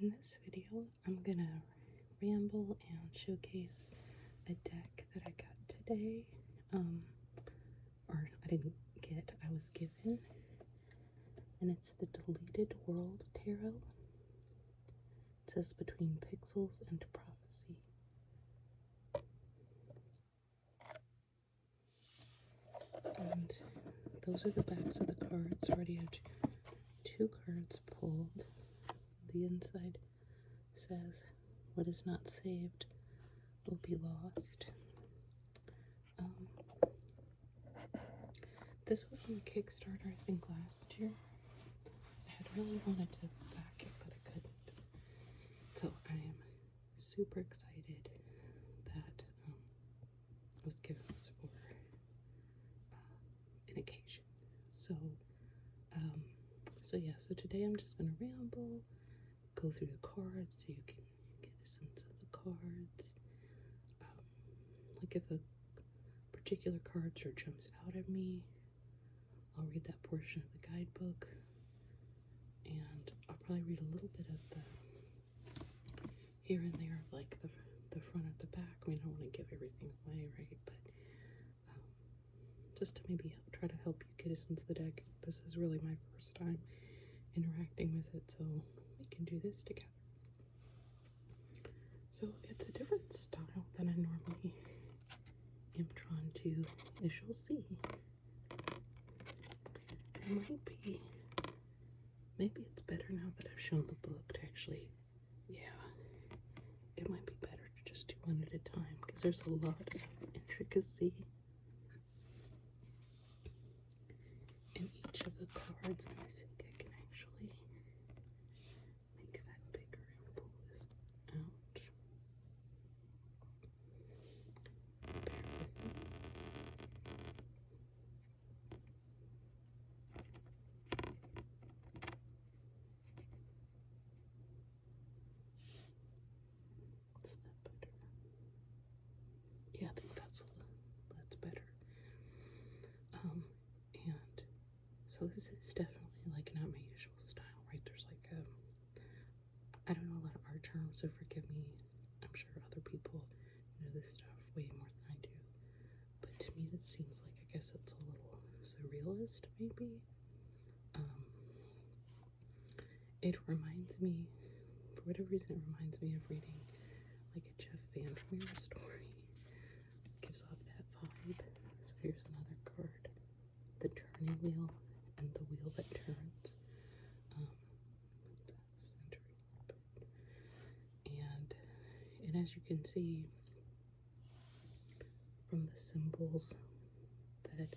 In this video, I'm gonna ramble and showcase a deck that I got today. Or I didn't get, I was given. And it's the Deleted World Tarot. It says Between Pixels and Prophecy. And those are the backs of the cards. Already have two cards pulled. The inside says, "What is not saved will be lost." This was on Kickstarter, I think, last year. I had really wanted to back it, but I couldn't. So I am super excited that I was given this for an occasion. So today I'm just gonna ramble, go through the cards so you can get a sense of the cards. Like if a particular card sort of jumps out at me, I'll read that portion of the guidebook, and I'll probably read a little bit of the here and there of like the front of the back. I mean, I don't want to give everything away, right? But just to maybe try to help you get a sense of the deck. This is really my first time interacting with it, so we can do this together. So it's a different style than I normally am drawn to, as you'll see. It might be, maybe it's better now that I've shown the book to actually, yeah, it might be better to just do one at a time because there's a lot of intricacy in each of the cards, and I think I can actually make that bigger and pull this out. Yeah, I think that's better. And so this is definitely like not my usual style, right? There's like I don't know a lot of art terms, so forgive me. I'm sure other people know this stuff way more than I do. But to me, that seems like, I guess it's a little surrealist, maybe. It reminds me, for whatever reason, it reminds me of reading like a Jeff Vandermeer story. It gives off that vibe. So here's another card, the turning wheel and the wheel that turns. And as you can see from the symbols that,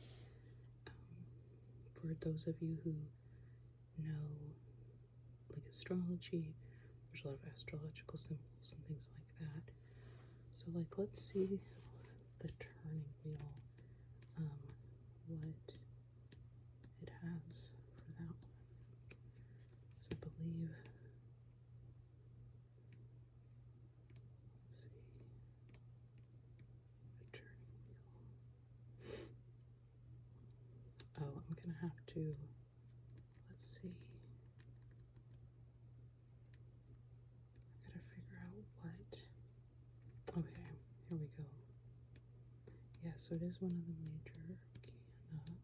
for those of you who know like astrology, there's a lot of astrological symbols and things like that. So like, let's see the turning wheel, what it has for that one. So I believe, let's see, the turning wheel. Oh, I'm gonna have to, let's see. I gotta figure out what. Okay, here we go. Yeah, so it is one of the major arcana.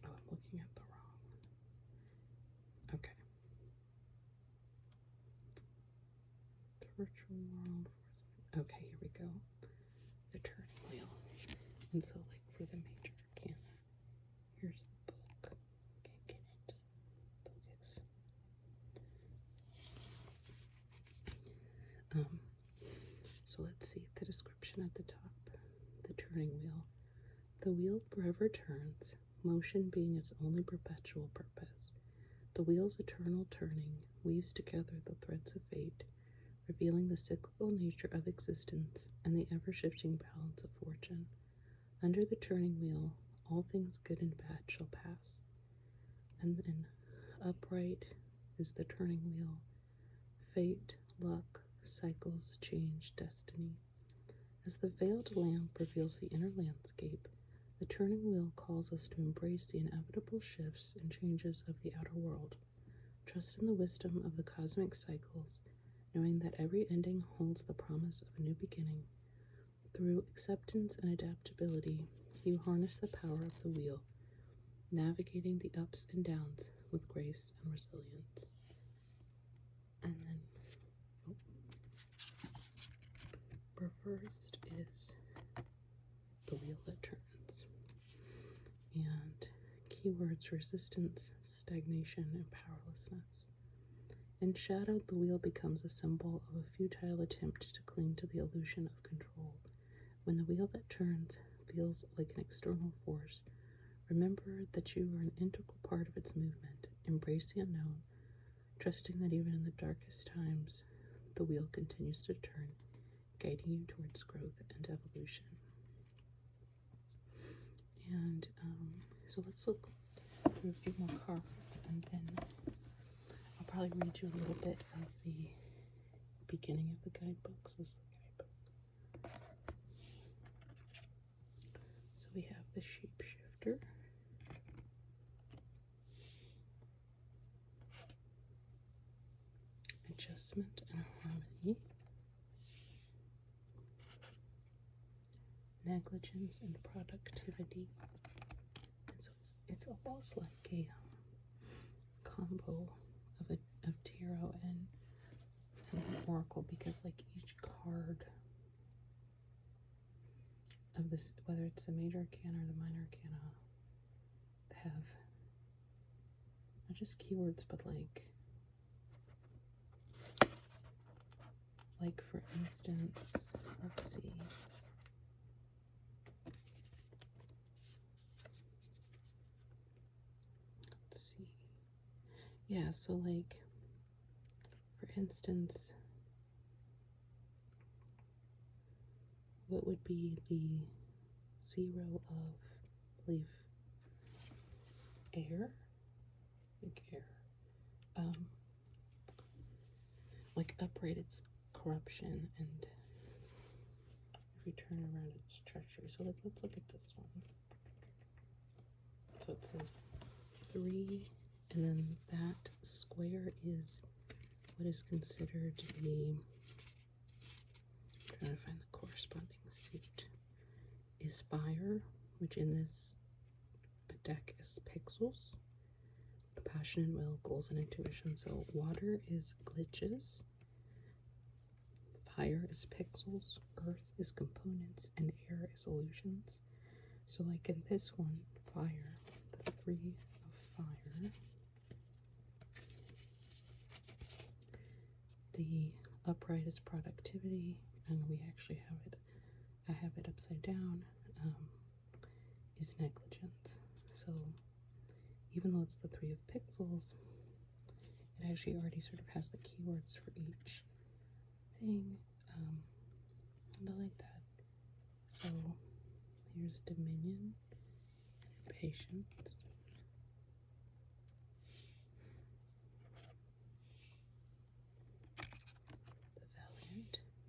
Oh, I'm looking at the wrong. Okay. The virtual world. Okay, here we go. The turning wheel. And so, like, for the major arcana, here's the book. Okay, get it. Focus. So let's see the description at the top. The turning wheel. The wheel forever turns, motion being its only perpetual purpose. The wheel's eternal turning weaves together the threads of fate, revealing the cyclical nature of existence and the ever-shifting balance of fortune. Under the turning wheel, all things good and bad shall pass. And then upright is the turning wheel. Fate, luck, cycles, change, destiny. As the veiled lamp reveals the inner landscape, the turning wheel calls us to embrace the inevitable shifts and changes of the outer world. Trust in the wisdom of the cosmic cycles, knowing that every ending holds the promise of a new beginning. Through acceptance and adaptability, you harness the power of the wheel, navigating the ups and downs with grace and resilience. And then reversed is the wheel that turns. And keywords: resistance, stagnation, and powerlessness. In shadow, the wheel becomes a symbol of a futile attempt to cling to the illusion of control. When the wheel that turns feels like an external force, remember that you are an integral part of its movement. Embrace the unknown, trusting that even in the darkest times, the wheel continues to turn, guiding you towards growth and evolution. And so let's look through a few more cards, and then I'll probably read you a little bit of the beginning of the guidebook. So this is the guidebook. So we have the shapeshifter, adjustment and harmony, negligence and productivity. And so it's almost like a combo of tarot and an oracle, because like each card of this, whether it's the major arcana or the minor arcana, have not just keywords, but like for instance, let's see. Yeah, so like, for instance, what would be the 0 of, I believe, air? I think air. Like upright, it's corruption, and if you turn it around, it's treachery. So like, let's look at this one. So it says 3. And then that square is what is considered to be, I'm trying to find the corresponding suit, is fire, which in this deck is pixels, passion and will, goals and intuition. So water is glitches, fire is pixels, earth is components, and air is illusions. So like in this one, fire, the 3 of fire, the upright is productivity, and we actually have it, I have it upside down, is negligence. So even though it's the 3 of pixels, it actually already sort of has the keywords for each thing, and I like that. So here's dominion, patience,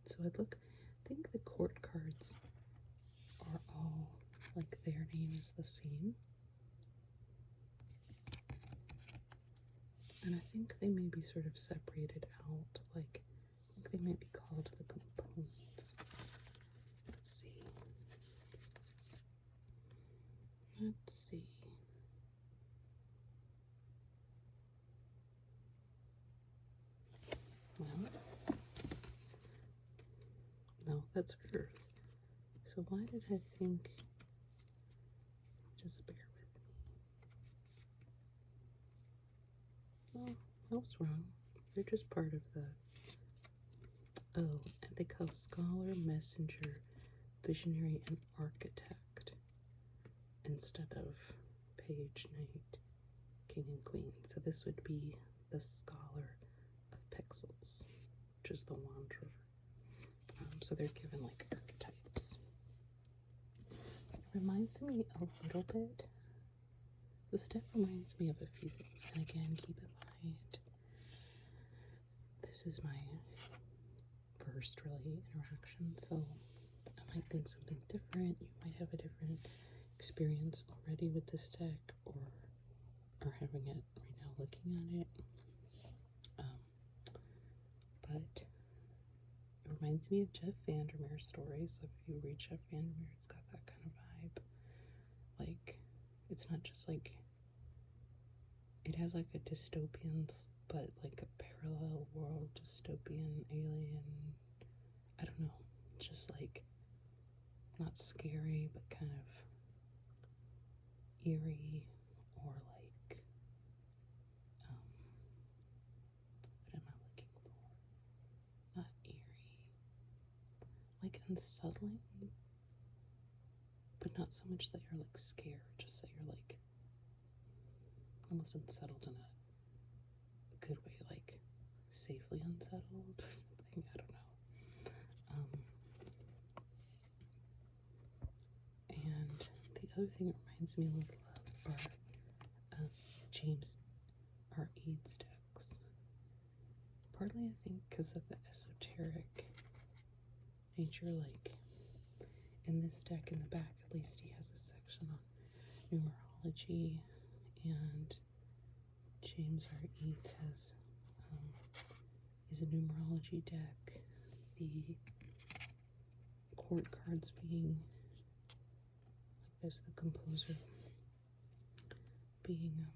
So I think the court cards are all, like, their name is the same. And I think they may be sort of separated out, like, I think they might be called the components. Let's see. Well, no, that's Earth. So why did I think, just bear with me. Oh, I was wrong. They're just part of the, oh, and they call scholar, messenger, visionary, and architect instead of page, knight, king, and queen. So this would be the scholar of pixels, which is the wanderer. So they're given like archetypes. It reminds me a little bit. This deck reminds me of a few things. And again, keep in mind, this is my first really interaction, so I might think something different. You might have a different experience already with this deck, or having it right now looking at it. reminds me of Jeff Vandermeer's stories. So if you read Jeff Vandermeer, it's got that kind of vibe. Like, it's not just like, it has like a dystopian, but like a parallel world, dystopian, alien, I don't know, just like, not scary, but kind of eerie, or like, what am I looking for? Not eerie, like unsettling, but not so much that you're like scared, just that you're like almost unsettled in a good way, like safely unsettled. I don't know. And the other thing it reminds me a little of are James R. Eads decks. Partly, I think, because of the esoteric nature. Like in this deck, in the back, at least, he has a section on numerology, and James R. Eads is a numerology deck. The court cards being like this, the composer being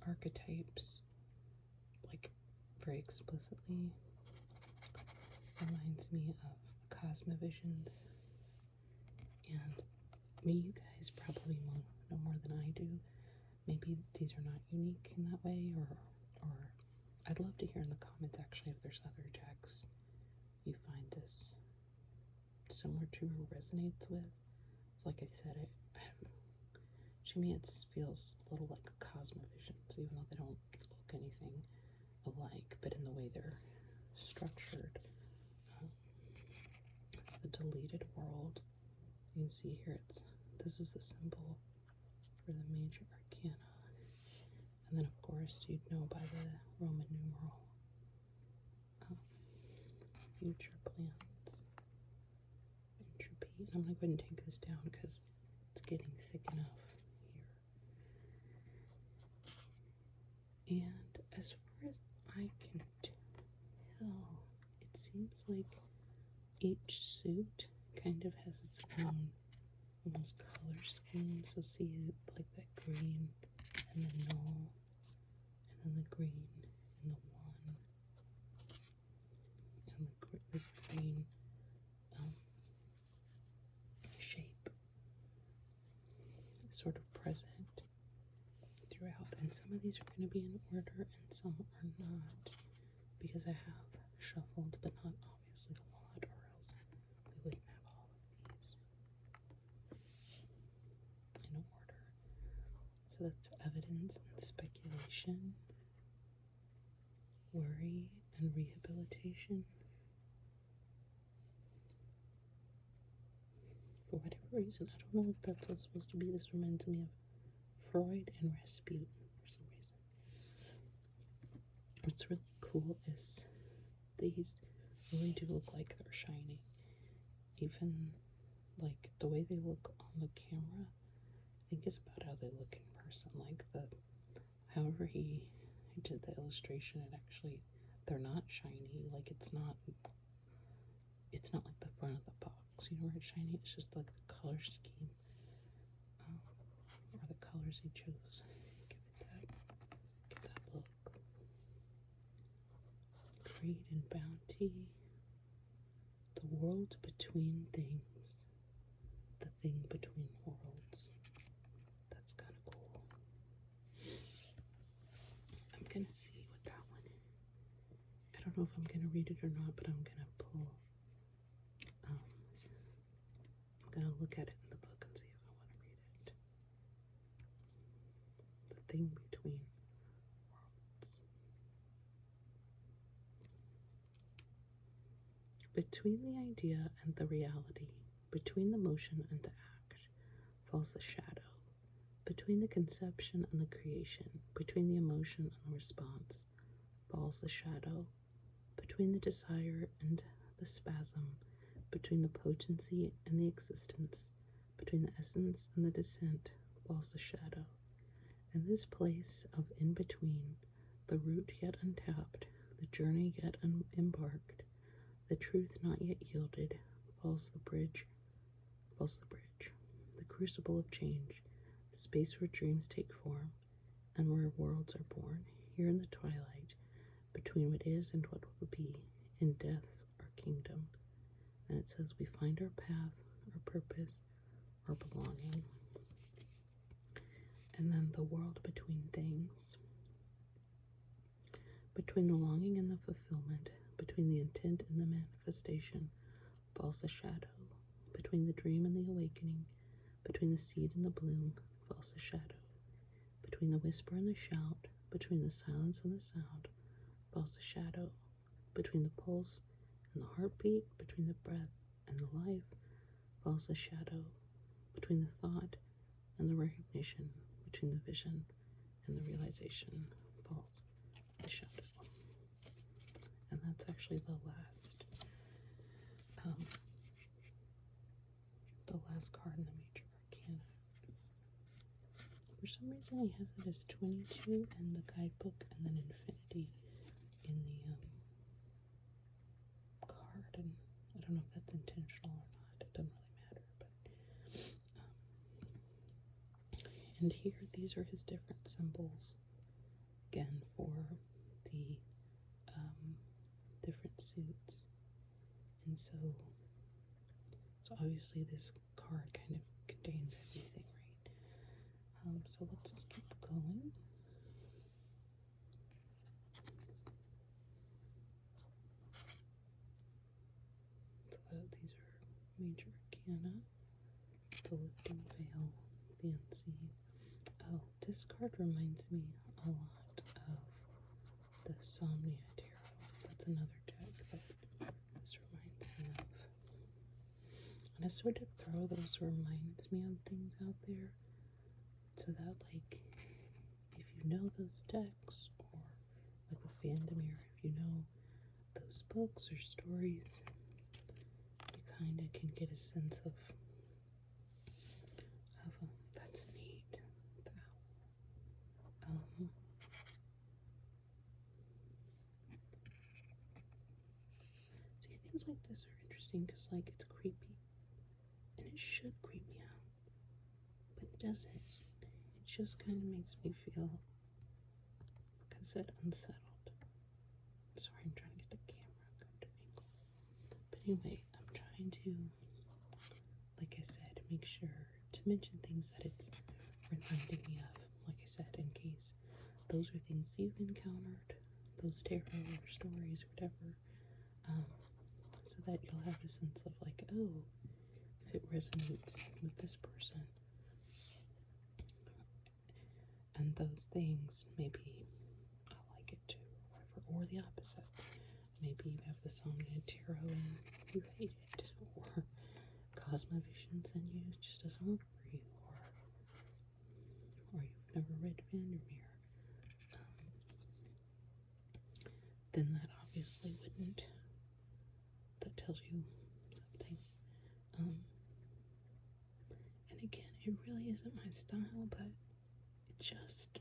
archetypes, like very explicitly. Reminds me of the Cosmovisions. And you guys probably know more than I do. Maybe these are not unique in that way, or I'd love to hear in the comments actually if there's other decks you find this similar to or resonates with. Like I said, to me it feels a little like a Cosmovisions, even though they don't look anything alike, but in the way they're structured. It's the deleted world. You can see here this is the symbol for the major arcana. And then of course you'd know by the Roman numeral future plans, entropy. And I'm going to go ahead and take this down because it's getting thick enough here. And as far as I can tell, it seems like each suit kind of has its own almost color scheme. So see it like that green and the null, and then the green and the one, and this green shape is sort of present throughout. And some of these are going to be in order and some are not, because I have shuffled, but not obviously a lot, or else we wouldn't have all of these in order. So that's evidence and speculation, worry and rehabilitation. For whatever reason, I don't know if that's what's supposed to be. This reminds me of Freud and Rasputin for some reason. What's really cool is these really do look like they're shiny. Even like the way they look on the camera, I think is about how they look in person. Like however he did the illustration, it actually, they're not shiny. Like it's not like the front of the box, you know, where it's shiny. It's just like the color scheme, or the colors he chose. Give that look. Greed and bounty, the world between things, the thing between worlds. That's kind of cool. I'm gonna see what that one is. I don't know if I'm gonna read it or not, but I'm gonna pull. I'm gonna look at it in the book and see if I want to read it. The thing between worlds. Between the idea and the reality, between the motion and the act, falls the shadow. Between the conception and the creation, between the emotion and the response, falls the shadow. Between the desire and the spasm, between the potency and the existence, between the essence and the descent, falls the shadow. In this place of in-between, the route yet untapped, the journey yet embarked, The truth not yet yielded, falls the bridge, the crucible of change, the space where dreams take form, and where worlds are born, here in the twilight, between what is and what will be, in death's our kingdom. And it says we find our path, our purpose, our belonging. And then the world between things, between the longing and the fulfillment, between the intent and the manifestation, falls the shadow. Between the dream and the awakening, between the seed and the bloom, falls the shadow. Between the whisper and the shout, between the silence and the sound, falls the shadow. Between the pulse and the heartbeat, between the breath and the life, falls the shadow. Between the thought and the recognition, between the vision and the realization, falls the shadow. And that's actually the last card in the major arcana. For some reason he has it as 22 in the guidebook and then infinity in the card, and I don't know if that's intentional or not. It doesn't really matter, but and here these are his different symbols again for the different suits. And so obviously this card kind of contains everything, right? So let's just keep going. So these are major arcana, the lifting veil, the unseen. Oh, this card reminds me a lot of the Somnia Tarot. That's another deck that this reminds me of. And I sort of throw those reminds me of things out there so that, like, if you know those decks, or like with Vandermeer, if you know those books or stories, you kind of can get a sense of that's neat. See, things like this are interesting because, like, it's creepy. And it should creep me out, but it doesn't. It just kind of makes me feel, like I said, unsettled. Sorry, I'm trying to get the camera a good angle. But anyway, I'm trying to, like I said, make sure to mention things that it's reminding me of. Like I said, in case those are things you've encountered, those tarot or stories or whatever, so that you'll have a sense of, like, oh, if it resonates with this person and those things, maybe I'll like it too, or whatever. Or the opposite. Maybe you have the Somnia Tarot and you hate it, or Cosmovisions and you it just doesn't work for you, or you've never read Vandermeer. Then that obviously wouldn't. That tells you something. And again, it really isn't my style, but it just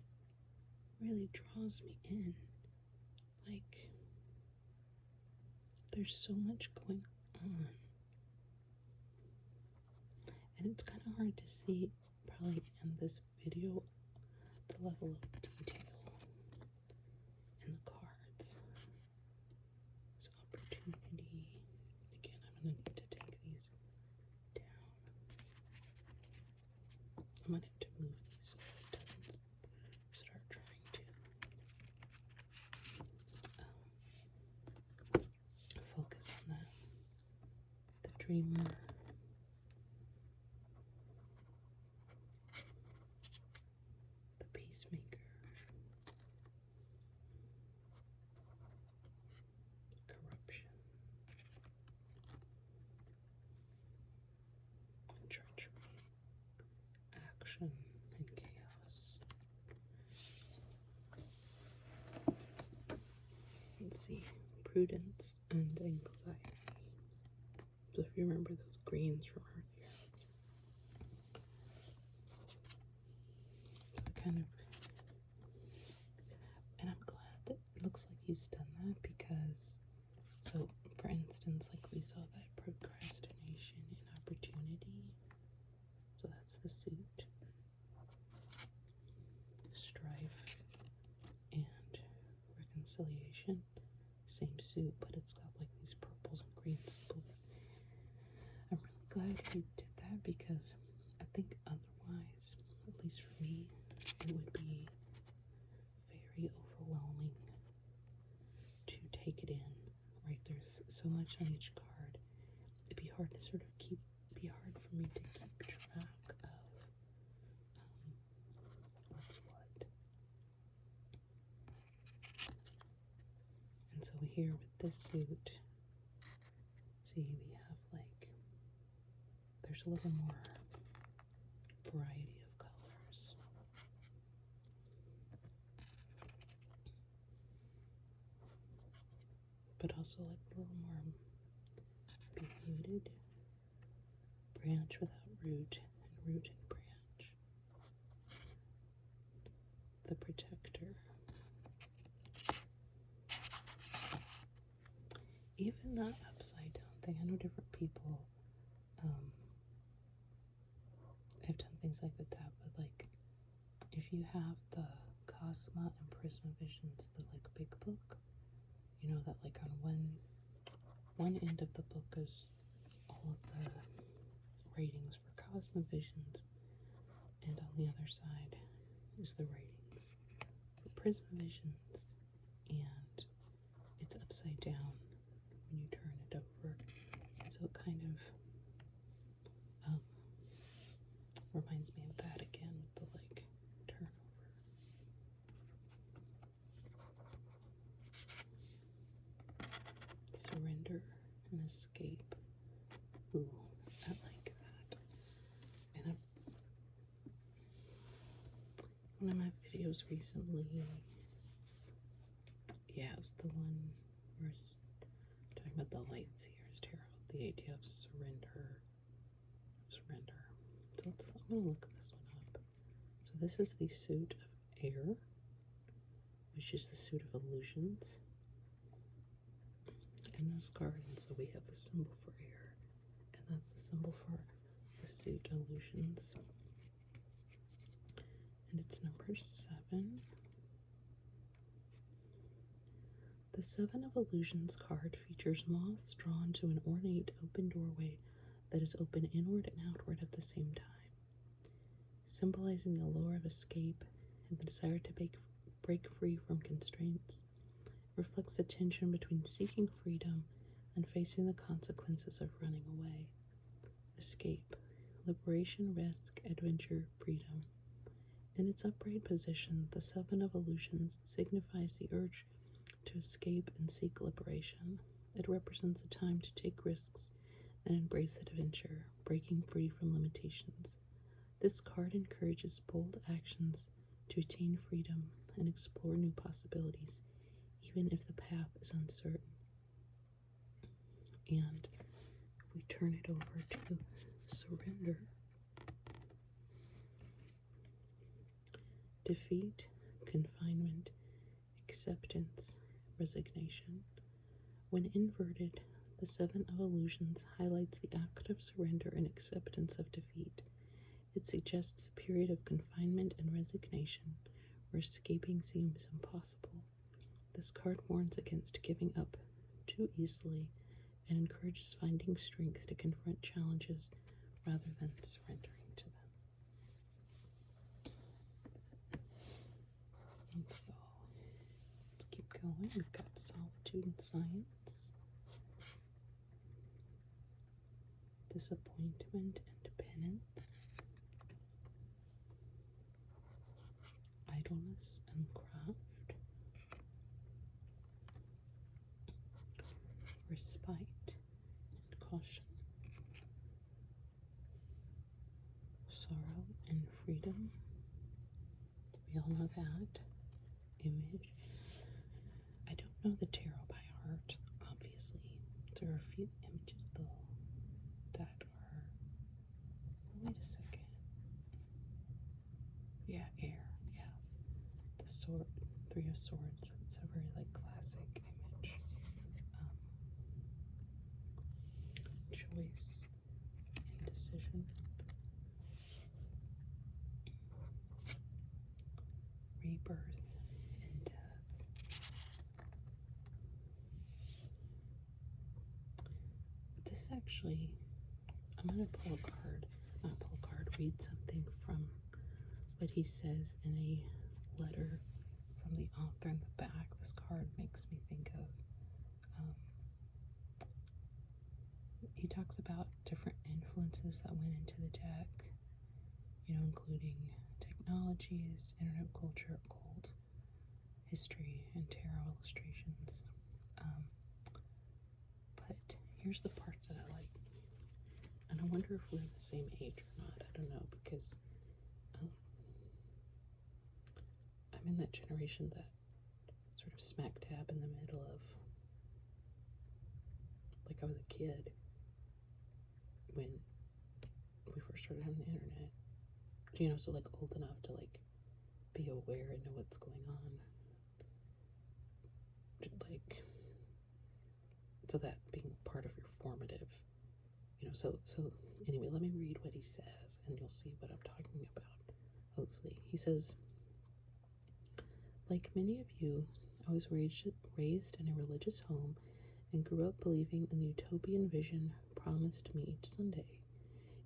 really draws me in. Like, there's so much going on. And it's kind of hard to see, probably in this video, the level of detail in the cards. So opportunity. Again, I'm going to need to take these down. I might have to move these so it doesn't start trying to focus on that. The dreamer. The peacemaker. Corruption. Treachery. Action and chaos. Let's see, prudence and anxiety. So if you remember those greens from earlier, so kind of, and I'm glad that it looks like he's done that, because, so for instance, like we saw that procrastination and opportunity. So that's the suit. Strife and reconciliation. Same suit, but it's got like these purples and greens and blues. I'm really glad he did that because I think otherwise, at least for me, it would be very overwhelming to take it in, right? There's so much on each card. It'd be hard to sort of be hard for me to keep track of what's what. And so here with this suit, see, we have like, there's a little more variety of colors. But also like a little more muted. Branch without root, and root and branch. The protector. Even that upside down thing, I know different people have done things like that, but like if you have the Cosma and Prisma Visions, the like big book, you know that like on one end of the book is all of the ratings for Cosma Visions, and on the other side is the ratings for Prisma Visions, and it's upside down when you turn it over, and so it kind of reminds me of that again with the like turnover. Surrender and escape. Ooh, I like that. And one of my videos recently, yeah, it was the one where it's talking about the Light Seers Tarot, the idea of surrender. So I'm going to look this one up. So this is the suit of air, which is the suit of illusions. In this card, and so we have the symbol for air, and that's the symbol for the suit illusions. And it's number 7. The 7 of Illusions card features moths drawn to an ornate open doorway that is open inward and outward at the same time, symbolizing the allure of escape and the desire to break free from constraints. Reflects the tension between seeking freedom and facing the consequences of running away. Escape, liberation, risk, adventure, freedom. In its upright position, the 7 of Illusions signifies the urge to escape and seek liberation. It represents a time to take risks and embrace adventure, breaking free from limitations. This card encourages bold actions to attain freedom and explore new possibilities, even if the path is uncertain. And if we turn it over to surrender, defeat, confinement, acceptance, resignation. When inverted, the 7 of Illusions highlights the act of surrender and acceptance of defeat. It suggests a period of confinement and resignation where escaping seems impossible. This card warns against giving up too easily and encourages finding strength to confront challenges rather than surrendering to them. And so, let's keep going. We've got solitude and science, disappointment and penance, idleness and craft, respite and caution, sorrow and freedom. We all know that. Image. I don't know the tarot by heart, obviously. There are a few images though that are, wait a second. Yeah, air, yeah. The sword, 3 of Swords, it's a very like classic image. choice, indecision, rebirth, and death. This is actually, I'm going to read something from what he says in a letter from the author in the back. This card makes me think of, he talks about different influences that went into the deck, including technologies, internet culture, occult, history, and tarot illustrations. But here's the part that I like. And I wonder if we're the same age or not. I don't know, because I'm in that generation that sort of smack dab in the middle of, like, I was a kid when we first started having the internet, so like old enough to like be aware and know what's going on. Like, so that being part of your formative, so anyway, let me read what he says and you'll see what I'm talking about, hopefully. He says, like many of you, I was raised in a religious home and grew up believing in the utopian vision promised me each Sunday.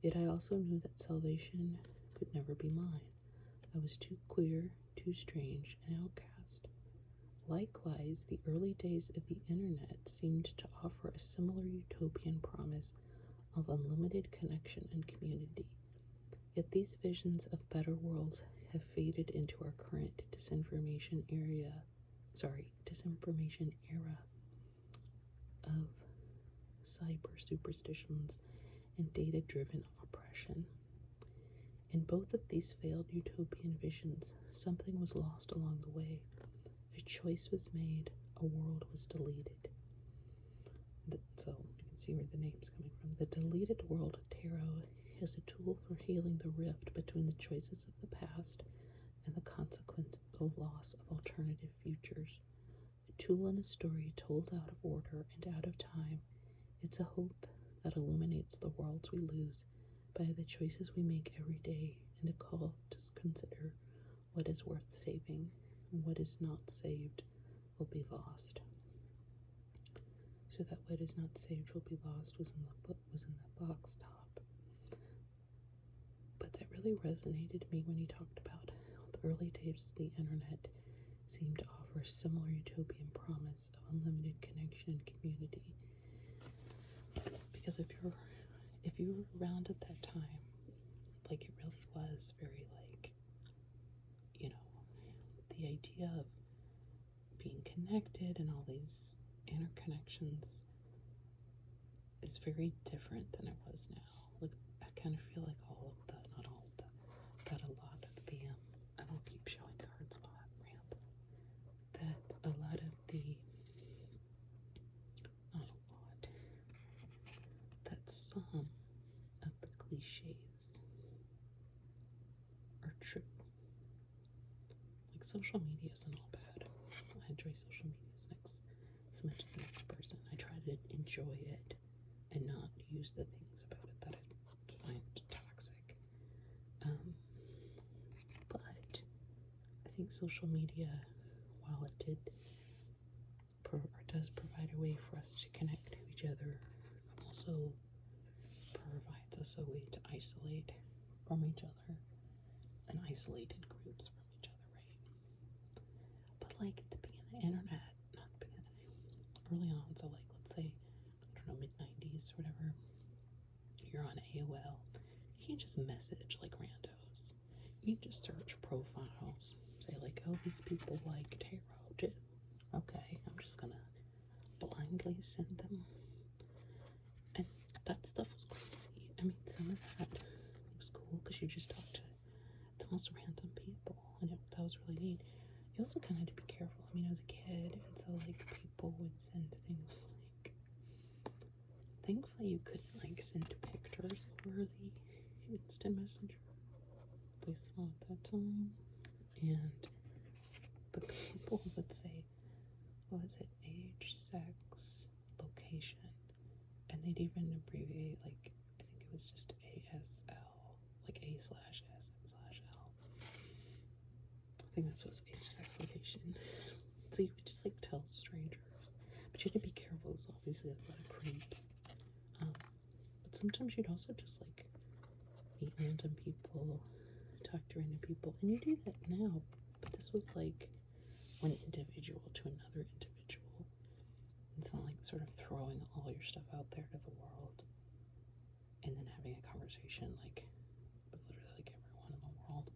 Yet I also knew that salvation could never be mine. I was too queer, too strange, and outcast. Likewise, the early days of the internet seemed to offer a similar utopian promise of unlimited connection and community. Yet these visions of better worlds have faded into our current disinformation era of cyber superstitions and data-driven oppression. In both of these failed utopian visions, something was lost along the way. A choice was made, a world was deleted. So you can see where the name's coming from. The deleted world tarot is a tool for healing the rift between the choices of the past and the consequential loss of alternative futures. A tool and a story told out of order and out of time. It's a hope that illuminates the worlds we lose by the choices we make every day, and a call to consider what is worth saving and what is not saved will be lost. So that what is not saved will be lost was in the box top. But that really resonated to me when he talked about how the early days of the internet seemed to offer a similar utopian promise of unlimited connection and community. Because if you were around at that time, like, it really was very like, the idea of being connected and all these interconnections is very different than it was now. Like, I kind of feel like that a lot of the, I don't keep showing cards while I ramble, that a lot of the, not a lot, that some of the cliches are true. Like, social media isn't all bad. I enjoy social media as much as the next person. I try to enjoy it and not use the things about it that I find toxic. But I think social media, while it does provide a way for us to connect to each other, also provides us a way to isolate from each other and isolated groups from each other, right? But like at the beginning of the internet, not the beginning, early on, so like let's say, I don't know, mid-90s, whatever, you're on AOL, you can just message like randos. You can just search profiles, say like, oh, these people like tarot too. Okay, I'm just gonna blindly send them. And that stuff was crazy. I mean, some of that was cool because you just talked to the most random people, and that was really neat. You also kind of had to be careful. I mean, I was a kid, and so like people would send things like, thankfully you couldn't like send pictures over the instant messenger, at least not at that time. But people would say, what was it, age, sex, location, and they'd even abbreviate, like, I think it was just ASL, like A/S/S/L. I think this was age, sex, location. So you could just like tell strangers, but you had to be careful. There's obviously a lot of creeps. But sometimes you'd also just like meet random people, talk to random people, and you do that now. But this was like one individual to another individual. It's not like sort of throwing all your stuff out there to the world and then having a conversation like with literally like everyone in the world.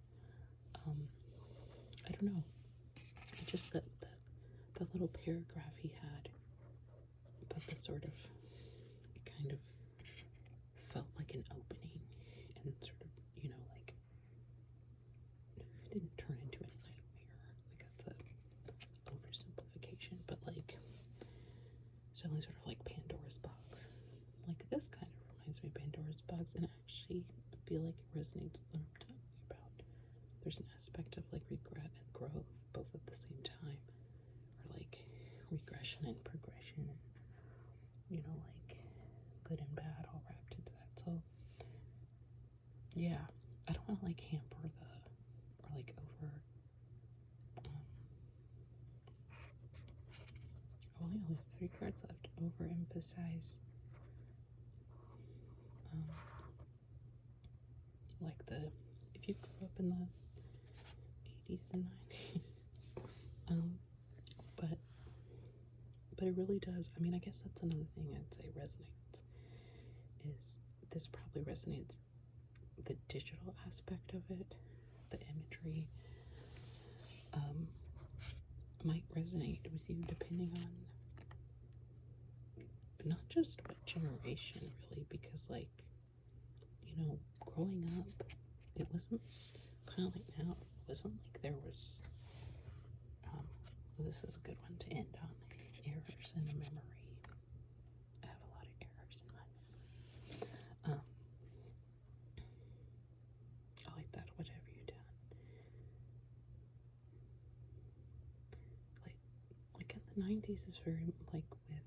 I don't know. It just that little paragraph he had about the sort of, it kind of felt like an opening and sort of, you know, like it didn't turn into a nightmare. Like that's a oversimplification, but like it's definitely sort of like Pandora's box. Like this kind of reminds me of Pandora's box, and actually I feel like it resonates with what I'm talking about. There's an aspect of like regret and growth both at the same time, or like regression and progression, and you know, like good and bad all wrapped into that. So yeah, I don't want to like hamper the, or like over, I only have 3 cards left, overemphasize like the, if you grew up in the 80s and 90s, but it really does. I mean, I guess that's another thing I'd say resonates, is this probably resonates, the digital aspect of it, the imagery, might resonate with you depending on not just what generation really, because like, you know, growing up, it wasn't kind of like now, it wasn't like there was, well, this is a good one to end on, errors in a memory. I have a lot of errors in my memory. I like that, what have you done? Like in the 90s is very, like with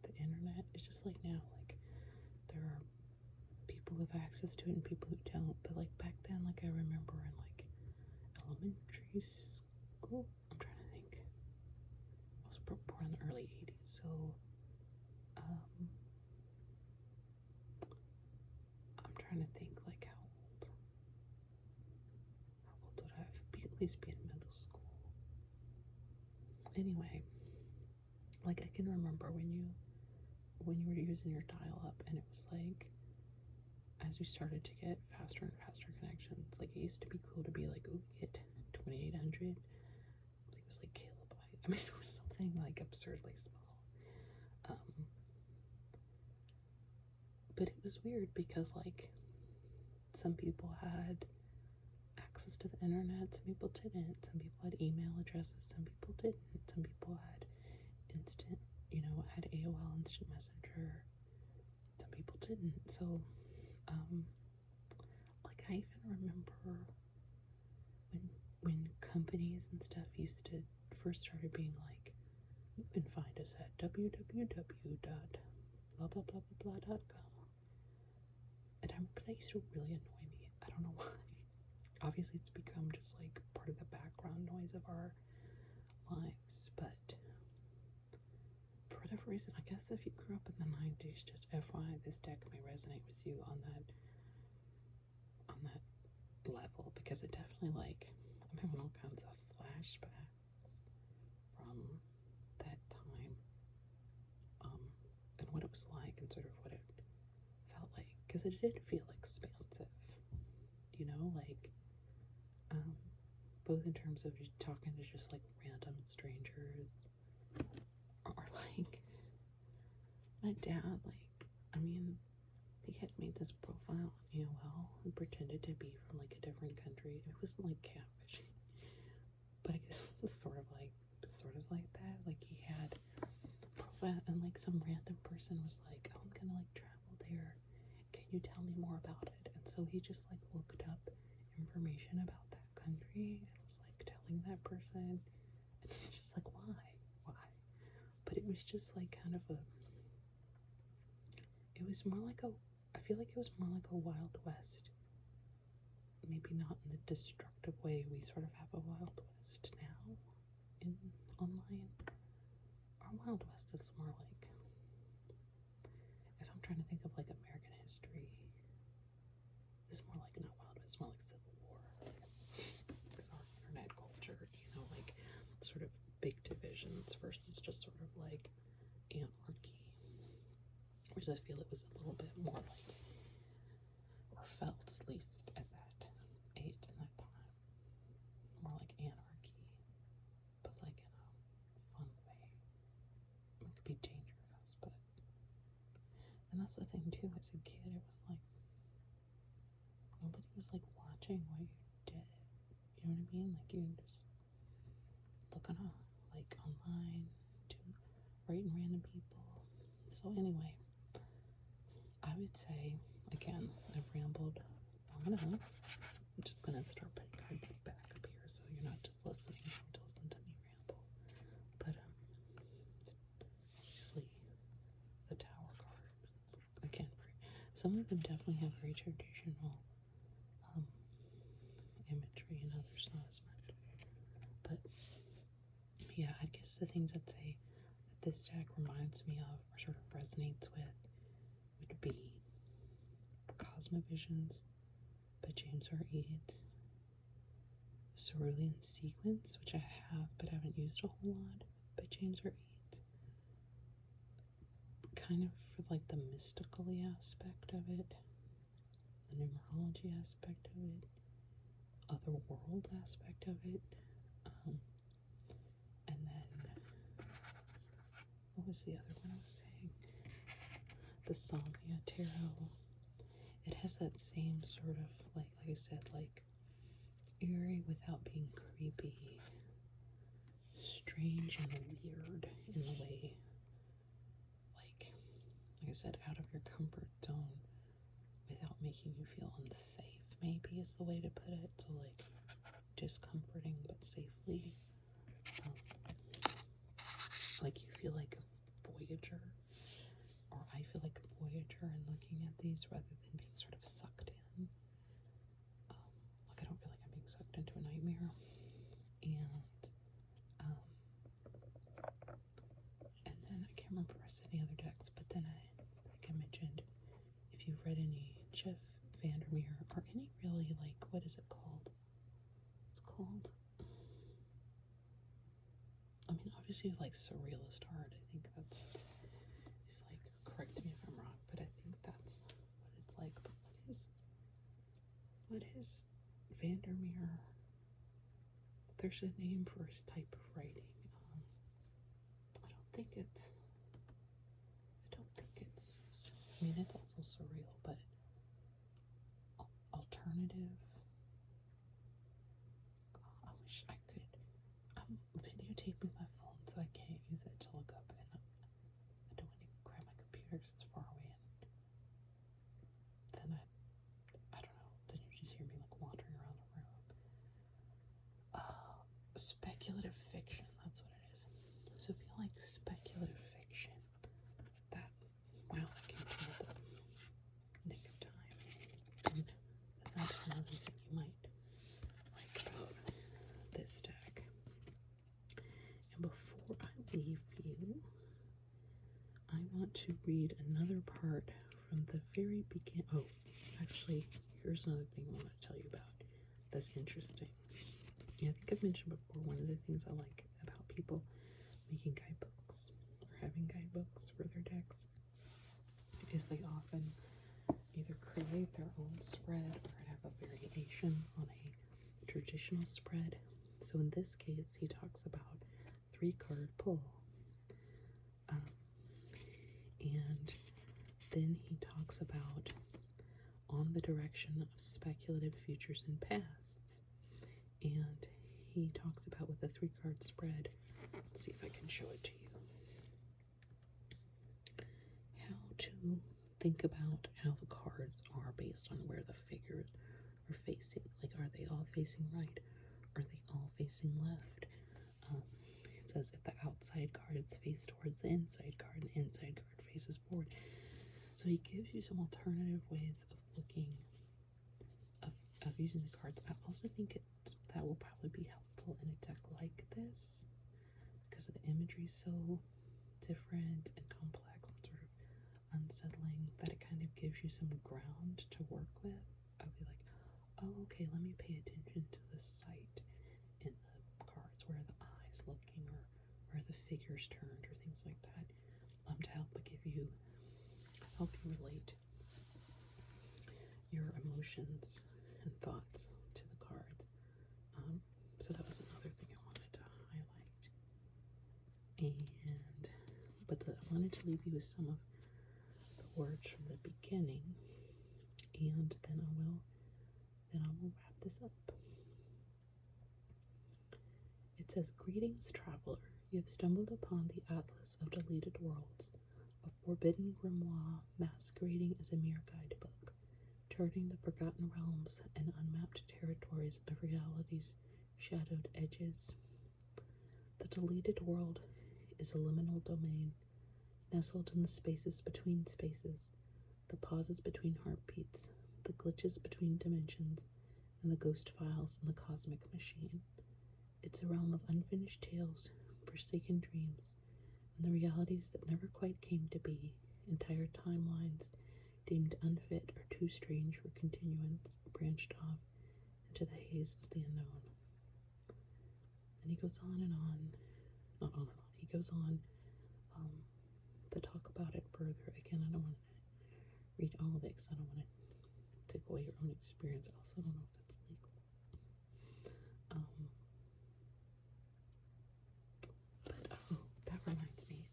the internet, it's just like now, like there are people who have access to it and people who don't, but like back then, like I remember in like elementary school, I'm trying to think, I was born in the early 80s, so I'm trying to think like how old would I have be, at least be in middle school. Anyway, like I can remember when you were using your dial-up, and it was like, as you started to get faster and faster connections, like it used to be cool to be like, ooh, get 2800. I think it was like kilobyte. I mean, it was something like absurdly small. But it was weird because like some people had access to the internet, some people didn't. Some people had email addresses, some people didn't. Some people had instant, you know, had AOL Instant Messenger. Some people didn't. So, like I even remember when companies and stuff used to first started being like, you can find us at www.blah.com. And I remember that used to really annoy me. I don't know why. Obviously, it's become just like part of the background noise of our lives, but for whatever reason, I guess if you grew up in the 90s, just FYI, this deck may resonate with you on that level, because it definitely, like, I'm having all kinds of flashbacks from that time, and what it was like and sort of what it felt like, because it did feel expansive, you know, like both in terms of you talking to just like random strangers, or like my dad, like, I mean, he had made this profile on AOL and pretended to be from like a different country. It wasn't like catfishing, but I guess it was sort of like that. Like he had profile, and like some random person was like, oh, I'm gonna like travel there, can you tell me more about it? And so he just like looked up information about that country and was like telling that person, and it's just like, why? But it was just like kind of a, it was more like I feel like it was more like a Wild West. Maybe not in the destructive way we sort of have a Wild West now in online. Our Wild West is more like, if I'm trying to think of like American history, it's more like not Wild West, it's more like Civil War. It's our internet culture, like sort of big divisions versus just sort of like anarchy. Whereas I feel it was a little bit more like, or felt at least at that age and that time, more like anarchy, but like in a fun way. It could be dangerous, but, and that's the thing too, as a kid, it was like, nobody was like watching what you did, you know what I mean? Like you just looking up, like online, writing random people. So anyway, I would say, again, I've rambled long enough. I'm just going to start putting cards back up here so you're not just listening to listen to me ramble. But, obviously, the Tower cards, again, some of them definitely have very traditional imagery and others not as much. But, yeah, I guess the things I'd say that this deck reminds me of or sort of resonates with would be Cosmovisions by James R. Eads, Cerulean Sequence, which I have but haven't used a whole lot, by James R. Eads, kind of for like the mystical aspect of it, the numerology aspect of it, otherworld aspect of it, and then what was the other one I was saying? The Somnia Tarot. It has that same sort of, like I said, like eerie without being creepy, strange and weird in a way, like I said, out of your comfort zone without making you feel unsafe, maybe is the way to put it. So like discomforting but safely, like you feel like a voyager, or I feel like a voyager in looking at these rather than being sort of sucked in. Like I don't feel like I'm being sucked into a nightmare. And then I can't remember if I said any other decks, but then like I mentioned, if you've read any Jeff Vandermeer or any really, like, what is it called? It's called, I mean, obviously like surrealist art. I think that's it's like, correct me if I'm wrong, but I think that's what it's like. But what is Vandermeer? There's a name for his type of writing. I don't think it's, I mean, it's also surreal, but alternative. I wish I could. I'm videotaping my phone, so I can't use it to look up, and I don't want to grab my computer because it's far away, and then I don't know, then you just hear me like wandering around the room. Speculative fiction, that's what it is. So if you like speculative fiction, that, wow, I came to the nick of time. And that's another thing you might like about this deck. And before I leave you, I want to read another part from the very beginning. Oh, actually, here's another thing I want to tell you about that's interesting. Yeah, I think I've mentioned before, one of the things I like about people making guidebooks or having guidebooks for their decks is they often either create their own spread or have a variation on a traditional spread. So in this case, he talks about 3-card pull. And then he talks about on the direction of speculative futures and pasts. And he talks about with a 3-card spread, let's see if I can show it to you, how to think about how the cards are based on where the figures are facing. Like, are they all facing right? Are they all facing left? It says if the outside cards face towards the inside card and the inside card faces forward. So So he gives you some alternative ways of looking, of using the cards. I also think that will probably be helpful in a deck like this because the imagery is so different and complex and sort of unsettling that it kind of gives you some ground to work with. I'll be like, oh, okay, let me pay attention to the sight in the cards. Where are the eyes looking, or where are the figures turned, or things like that, to help you relate your emotions and thoughts to the cards. So that was another thing I wanted to highlight. I wanted to leave you with some of the words from the beginning, and then I will wrap this up. It says, "Greetings, traveler. You have stumbled upon the Atlas of Deleted Worlds, a forbidden grimoire masquerading as a mere guidebook, charting the forgotten realms and unmapped territories of reality's shadowed edges. The deleted world is a liminal domain, nestled in the spaces between spaces, the pauses between heartbeats, the glitches between dimensions, and the ghost files in the cosmic machine. It's a realm of unfinished tales, forsaken dreams, and the realities that never quite came to be, entire timelines deemed unfit or too strange for continuance, branched off into the haze of the unknown." And he goes on and on, not on and on, he goes on to talk about it further. Again, I don't want to read all of it because I don't want to take away your own experience. I also don't know if that's legal. That reminds me,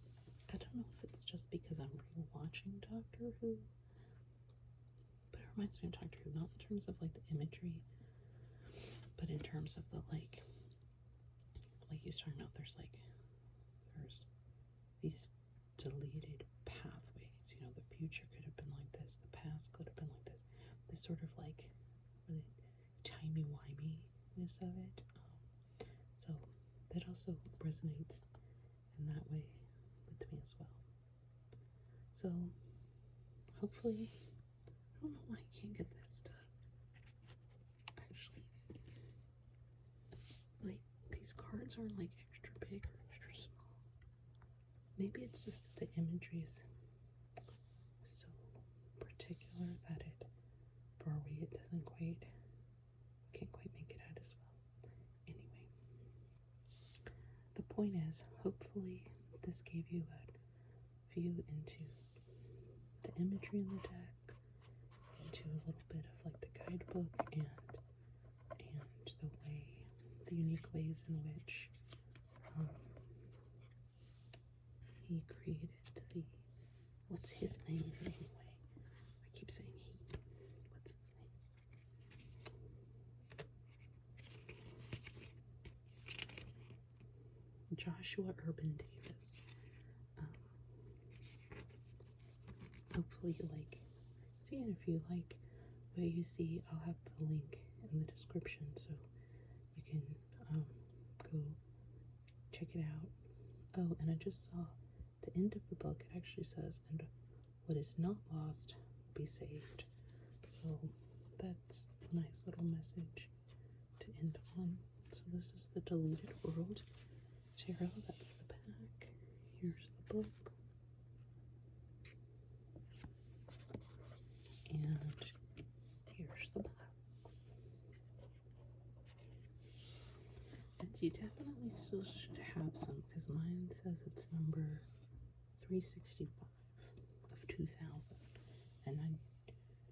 I don't know if it's just because I'm rewatching Doctor Who, but it reminds me of Doctor Who, not in terms of like the imagery, but in terms of the like he's talking about there's these deleted pathways. You know, the future could have been like this, the past could have been like this. This sort of like really timey-wimey-ness of it. So that also resonates in that way with me as well. So hopefully, I don't know why I can't get this to actually, like, these cards aren't like extra big or extra small. Maybe it's just that the imagery is so particular that far away, it can't quite make it out as well. Anyway, the point is, hopefully this gave you a view into the imagery in the deck, into a little bit of like the guidebook and the unique ways in which he created what's his name anyway? I keep saying he. What's his name? Joshua Urban Davis. Hopefully you see, and if you like what you see, I'll have the link in the description so you can go check it out. Oh, and I just saw the end of the book. It actually says, "And what is not lost will be saved." So that's a nice little message to end on. So this is the Deleted World tarot. That's the back. Here's the book. And here's the box. And you definitely still should have some, because mine says it's number 365 of 2000. And I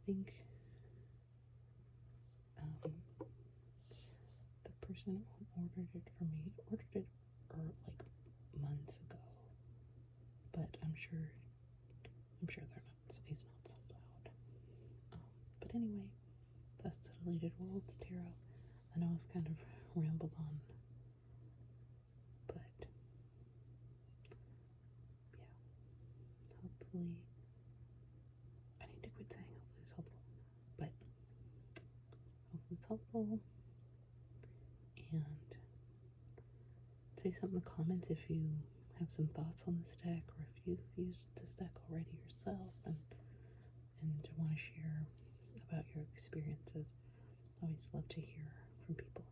think the person who ordered it for me ordered it like months ago. But I'm sure they're not. He's not sold out. But anyway, that's the Deleted Worlds tarot. I know I've kind of rambled on, but yeah. Hopefully, I need to quit saying hopefully it's helpful, but hopefully it's helpful. And say something in the comments if you have some thoughts on this deck, or if you've used this deck already yourself, and and want to share about your experiences. I always love to hear from people.